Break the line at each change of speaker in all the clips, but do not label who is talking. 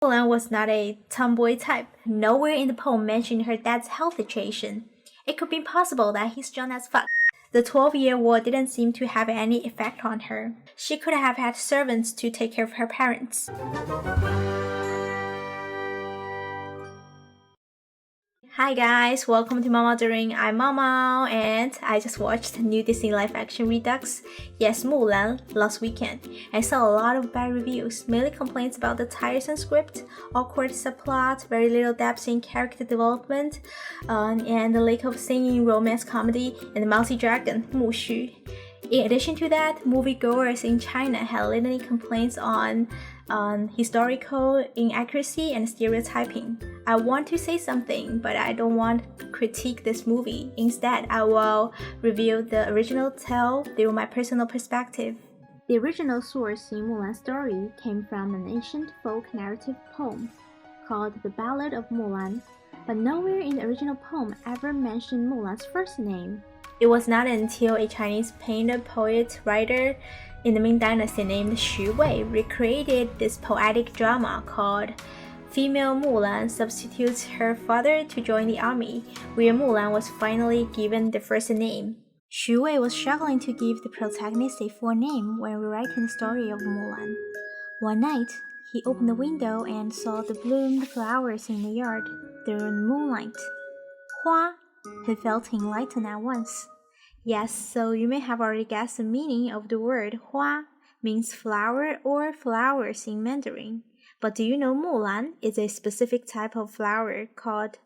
Mulan was not a tomboy type. Nowhere in the poem mentioned her dad's health situation. It could be possible that he's John as fuck. The 12-year war didn't seem to have any effect on her. She could have had servants to take care of her parents. Hi guys, welcome to MAO-MAODARIN. I'm MAO, and I just watched new Disney live-action redux, yes, Mulan, last weekend. I saw a lot of bad reviews, mainly complaints about the tiresome script, awkward subplot, very little depth in character development, and the lack of singing romance comedy, and the mousy dragon, Mushu. In addition to that, moviegoers in China had litany complaints on historical inaccuracy and stereotyping. I want to say something, but I don't want to critique this movie. Instead, I will review the original tale through my personal perspective. The original source in Mulan's story came from an ancient folk narrative poem called The Ballad of Mulan, but nowhere in the original poem ever mentioned Mulan's first name. It was not until a Chinese painter, poet, writer in the Ming Dynasty named Xu Wei recreated this poetic drama called Female Mulan substitutes her father to join the army, where Mulan was finally given the first name. Xu Wei was struggling to give the protagonist a full name when rewriting the story of Mulan. One night, he opened the window and saw the bloomed flowers in the yard through the moonlight. Hua, he felt enlightened at once. Yes, so you may have already guessed the meaning of the word Hua means flower or flowers in Mandarin. But do you know Mulan is a specific type of flower called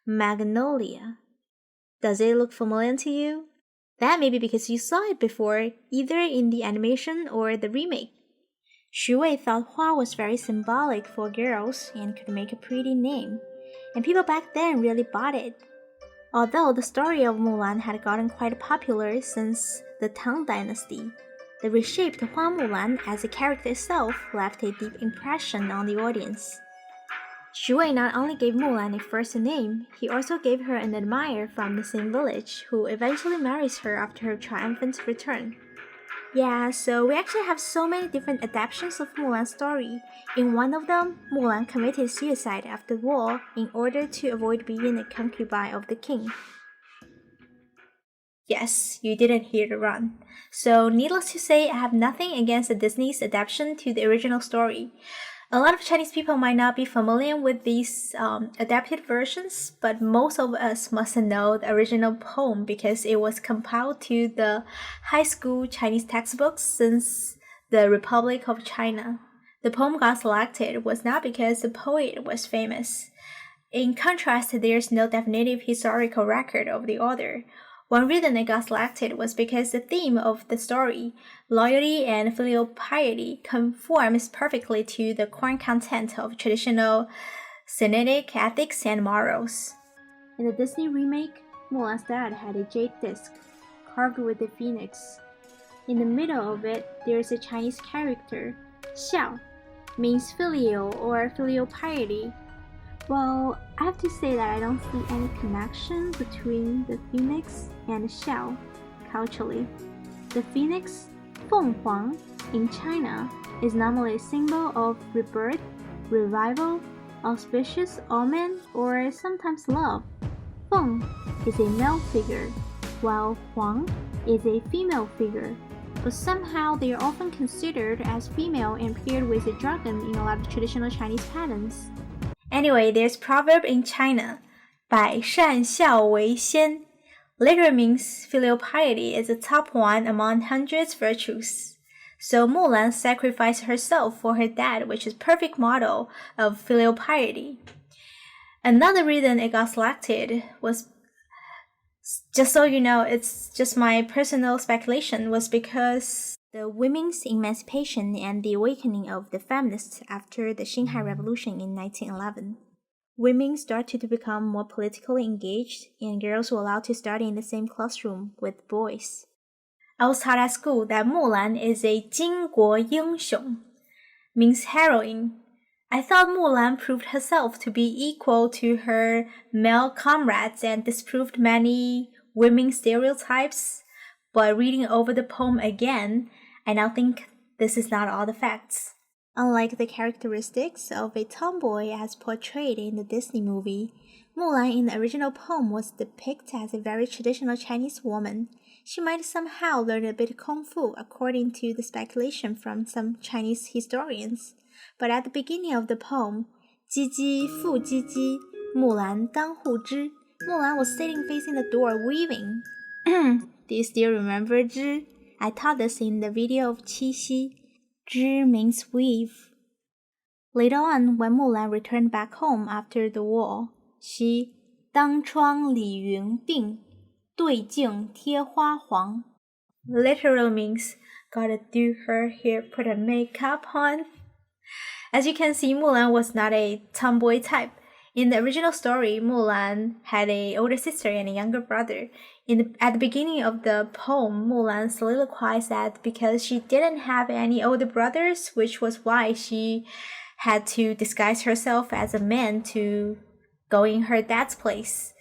magnolia? Does it look familiar to you? That may be because you saw it before, either in the animation or the remake. Xu Wei thought Hua was very symbolic for girls and could make a pretty name, and people back then really bought it. Although the story of Mulan had gotten quite popular since the Song Dynasty, the reshaped Hua Mulan as a character itself left a deep impression on the audience. Xu Wei not only gave Mulan a first name, he also gave her an admirer from the same village who eventually marries her after her triumphant return. Yeah, so we actually have so many different adaptations of Mulan's story. In one of them, Mulan committed suicide after the war in order to avoid being a concubine of the king. Yes, you didn't hear it wrong. So needless to say, I have nothing against the Disney's adaptation to the original story. A lot of Chinese people might not be familiar with these adapted versions, but most of us must know the original poem because it was compiled to the high school Chinese textbooks since the Republic of China. The poem got selected was not because the poet was famous. In contrast, there's no definitive historical record of the author. One reason it got selected was because the theme of the story, loyalty and filial piety, conforms perfectly to the core content of traditional Sinitic ethics and morals. In the Disney remake, Mulan's dad had a jade disc carved with a phoenix. In the middle of it, there's a Chinese character, Xiao, means filial or filial piety. Well, I have to say that I don't see any connection between the phoenix and Xiao culturally. The phoenix, Feng Huang, in China is normally a symbol of rebirth, revival, auspicious omen, or sometimes love. Feng is a male figure, while Huang is a female figure, but somehow they are often considered as female and paired with a dragon in a lot of traditional Chinese patterns. Anyway, there's a proverb in China, 百善孝为先, literally means filial piety is the top one among hundreds virtues. So Mulan sacrificed herself for her dad, which is a perfect model of filial piety. Another reason it got selected was, just so you know, it's just my personal speculation, was because the women's emancipation and the awakening of the feminists after the Xinhai Revolution in 1911. Women started to become more politically engaged, and girls were allowed to study in the same classroom with boys. I was taught at school that Mulan is a 巾帼英雄, means heroine. I thought Mulan proved herself to be equal to her male comrades and disproved many women stereotypes, but reading over the poem again, I now think this is not all the facts. Unlike the characteristics of a tomboy as portrayed in the Disney movie, Mulan in the original poem was depicted as a very traditional Chinese woman. She might somehow learn a bit Kung Fu according to the speculation from some Chinese historians. But at the beginning of the poem, 唧唧复唧唧, Mulan 当户织, Mulan was sitting facing the door weaving. Do you still remember 织? I taught this in the video of Qixi. 织 means weave. Later on, when Mulan returned back home after the war, she 当窗理云鬓, 对镜贴花黄. Literally means gotta do her hair, put her makeup on. As you can see, Mulan was not a tomboy type. In the original story, Mulan had an older sister and a younger brother. At the beginning of the poem, Mulan soliloquized that because she didn't have any older brothers, which was why she had to disguise herself as a man to go in her dad's place.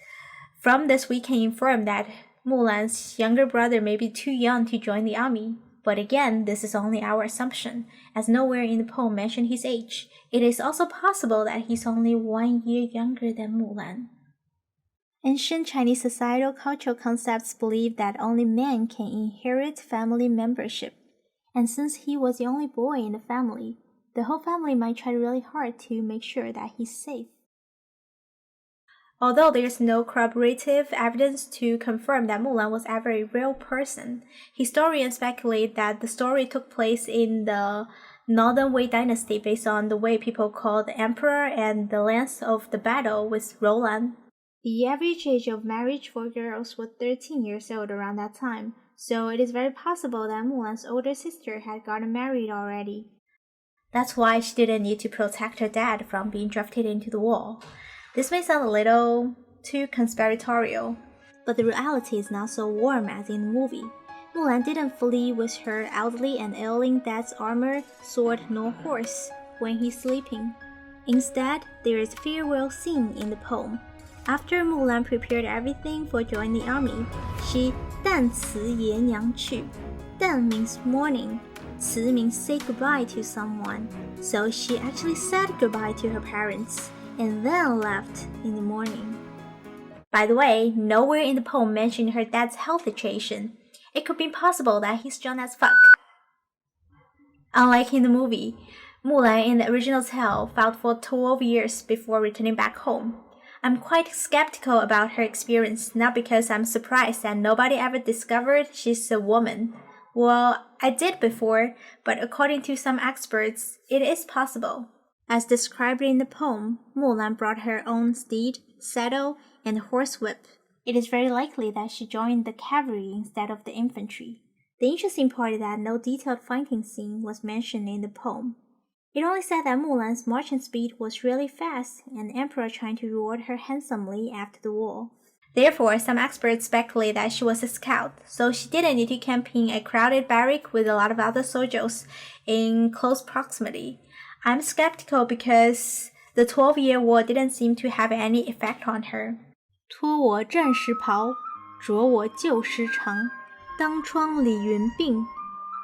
From this, we can infer that Mulan's younger brother may be too young to join the army. But again, this is only our assumption, as nowhere in the poem mentioned his age. It is also possible that he's only 1 year younger than Mulan. Ancient Chinese societal cultural concepts believed that only men can inherit family membership. And since he was the only boy in the family, the whole family might try really hard to make sure that he's safe. Although there's no corroborative evidence to confirm that Mulan was ever a real person, historians speculate that the story took place in the Northern Wei Dynasty based on the way people called the emperor and the length of the battle with Roland. The average age of marriage for girls was 13 years old around that time, so it is very possible that Mulan's older sister had gotten married already. That's why she didn't need to protect her dad from being drafted into the war. This may sound a little too conspiratorial, but the reality is not so warm as in the movie. Mulan didn't flee with her elderly and ailing dad's armor, sword, nor horse when he's sleeping. Instead, there is a farewell scene in the poem. After Mulan prepared everything for joining the army, she 旦辞爷娘去. 旦 means mourning. 辞 means say goodbye to someone. So she actually said goodbye to her parents and then left in the morning. By the way, nowhere in the poem mentioned her dad's health situation. It could be possible that he's drunk as fuck. Unlike in the movie, Mulan in the original tale fought for 12 years before returning back home. I'm quite skeptical about her experience, not because I'm surprised that nobody ever discovered she's a woman. Well, I did before, but according to some experts, it is possible. As described in the poem, Mulan brought her own steed, saddle, and horsewhip. It is very likely that she joined the cavalry instead of the infantry. The interesting part is that no detailed fighting scene was mentioned in the poem. It only said that Mulan's marching speed was really fast and the emperor trying to reward her handsomely after the war. Therefore, some experts speculate that she was a scout, so she didn't need to camp in a crowded barrack with a lot of other soldiers in close proximity. I'm skeptical because the 12-year war didn't seem to have any effect on her. 脱我战时袍，着我旧时裳，当窗理云鬓，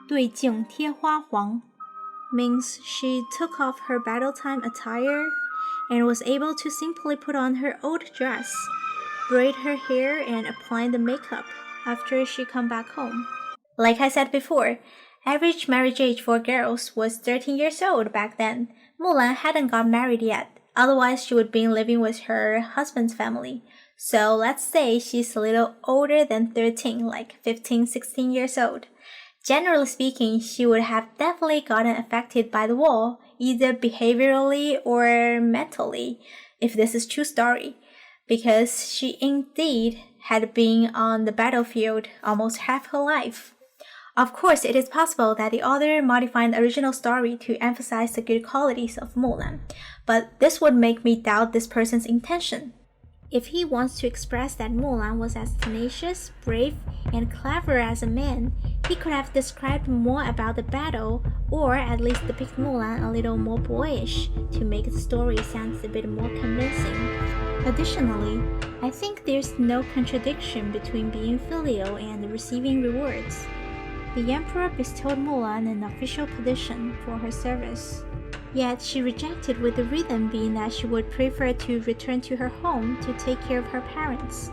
对镜贴花黄 means she took off her battle-time attire and was able to simply put on her old dress, braid her hair, and apply the makeup after she come back home. Like I said before, average marriage age for girls was 13 years old back then. Mulan hadn't got married yet, otherwise she would have been living with her husband's family. So let's say she's a little older than 13, like 15, 16 years old. Generally speaking, she would have definitely gotten affected by the war, either behaviorally or mentally, if this is true story, because she indeed had been on the battlefield almost half her life. Of course, it is possible that the author modified the original story to emphasize the good qualities of Mulan, but this would make me doubt this person's intention. If he wants to express that Mulan was as tenacious, brave, and clever as a man, he could have described more about the battle, or at least depict Mulan a little more boyish to make the story sound a bit more convincing. Additionally, I think there's no contradiction between being filial and receiving rewards. The emperor bestowed Mulan an official position for her service. Yet she rejected with the reason being that she would prefer to return to her home to take care of her parents.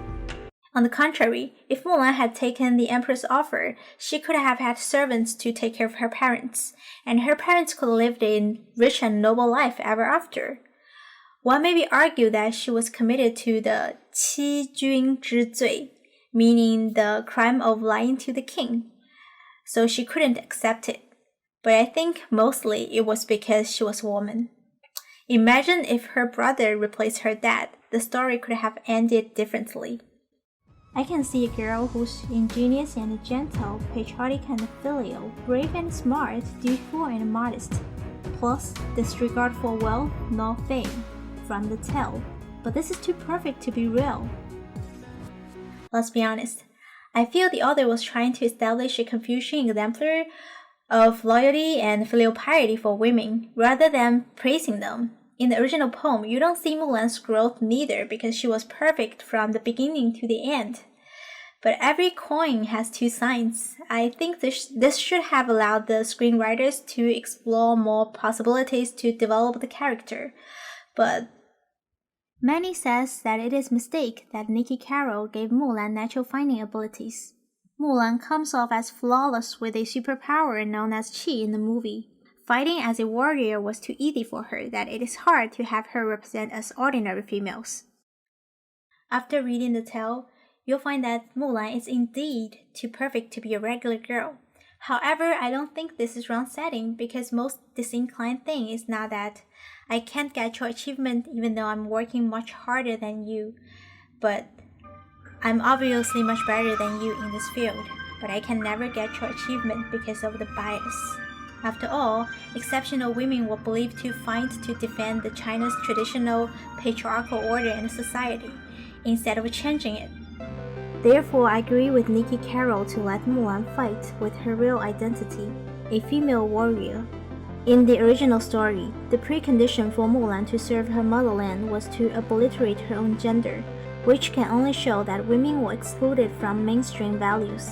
On the contrary, if Mulan had taken the emperor's offer, she could have had servants to take care of her parents, and her parents could have lived a rich and noble life ever after. One may argue that she was committed to the 欺君之罪, meaning the crime of lying to the king, so she couldn't accept it. But I think mostly it was because she was a woman. Imagine if her brother replaced her dad, the story could have ended differently. I can see a girl who's ingenious and gentle, patriotic and filial, brave and smart, dutiful and modest, plus disregard for wealth nor fame, from the tale. But this is too perfect to be real. Let's be honest. I feel the author was trying to establish a Confucian exemplar of loyalty and filial piety for women, rather than praising them. In the original poem, you don't see Mulan's growth neither because she was perfect from the beginning to the end. But every coin has two sides. I think this should have allowed the screenwriters to explore more possibilities to develop the character. But many says that it is a mistake that Nikki Carroll gave Mulan natural fighting abilities. Mulan comes off as flawless with a superpower known as Qi in the movie. Fighting as a warrior was too easy for her that it is hard to have her represent as ordinary females. After reading the tale, you'll find that Mulan is indeed too perfect to be a regular girl. However, I don't think this is wrong setting because most disinclined thing is not that I can't get your achievement even though I'm working much harder than you, but I'm obviously much better than you in this field, but I can never get your achievement because of the bias. After all, exceptional women were believed to fight to defend the China's traditional patriarchal order and society, instead of changing it. Therefore, I agree with Nikki Carroll to let Mulan fight with her real identity, a female warrior. In the original story, the precondition for Mulan to serve her motherland was to obliterate her own gender, which can only show that women were excluded from mainstream values.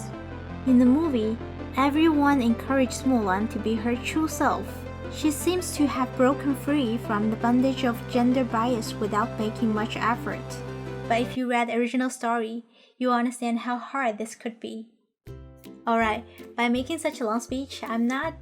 In the movie, everyone encouraged Mulan to be her true self. She seems to have broken free from the bondage of gender bias without making much effort. But if you read the original story, you'll understand how hard this could be. Alright, by making such a long speech, I'm not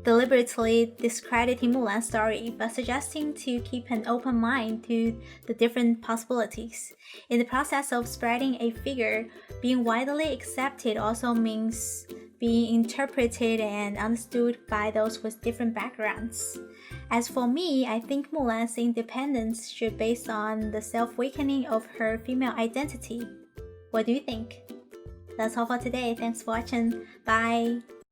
deliberately discrediting Mulan's story, but suggesting to keep an open mind to the different possibilities. In the process of spreading a figure, being widely accepted also means being interpreted and understood by those with different backgrounds. As for me, I think Mulan's independence should be based on the self-awakening of her female identity. What do you think? That's all for today. Thanks for watching. Bye!